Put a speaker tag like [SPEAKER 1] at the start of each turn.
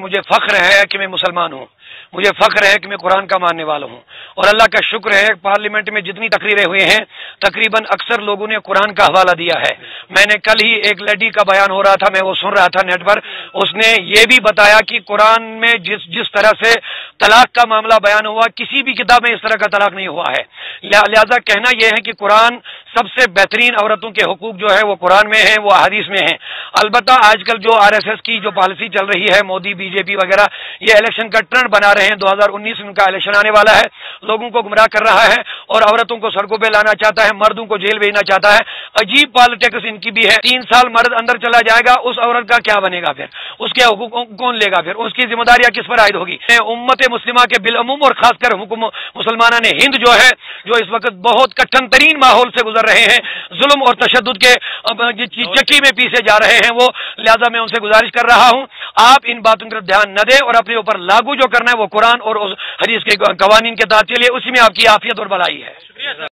[SPEAKER 1] مجھے فخر ہے کہ میں مسلمان ہوں، مجھے فخر ہے کہ میں قرآن کا ماننے والا ہوں، اور اللہ کا شکر ہے پارلیمنٹ میں جتنی تقریریں ہوئی ہیں تقریباً اکثر لوگوں نے قرآن کا حوالہ دیا ہے۔ میں نے کل ہی ایک لیڈی کا بیان ہو رہا تھا، میں وہ سن رہا تھا نیٹ پر، اس نے یہ بھی بتایا کہ قرآن میں جس طرح سے طلاق کا معاملہ بیان ہوا کسی بھی کتاب میں اس طرح کا طلاق نہیں ہوا ہے۔ لہذا کہنا یہ ہے کہ قرآن سب سے بہترین عورتوں کے حقوق جو ہے وہ قرآن میں ہیں، وہ احادیث میں ہیں۔ البتہ آج کل جو RSS کی جو پالیسی چل رہی ہے، مودی BJP وغیرہ یہ الیکشن کا ٹرینڈ بنا رہے ہیں، 2019 میں ان کا الیکشن آنے والا ہے، لوگوں کو گمراہ کر رہا ہے اور عورتوں کو سڑکوں پہ لانا چاہتا ہے، مردوں کو جیل بھیجنا چاہتا ہے۔ عجیب پالیٹکس ان کی بھی ہے۔ 3 سال مرد اندر چلا جائے گا، اس عورت کا کیا بنے گا؟ پھر اس کے حقوق کون لے گا؟ پھر اس کی ذمہ داریاں کس پر عائد ہوگی؟ امت مسلمہ کے بالعموم اور خاص کر مسلمانان ہند جو ہے، جو اس وقت بہت کٹھن ترین ماحول سے گزر رہے ہیں، ظلم اور تشدد کے چکی میں پیسے جا رہے ہیں وہ، لہذا میں ان سے گزارش کر رہا ہوں آپ ان باتوں پر دھیان نہ دیں اور اپنے اوپر لاگو جو کرنا ہے وہ قرآن اور حدیث کے قوانین کے تحت چلیے، اسی میں آپ کی عافیت اور بھلائی ہے۔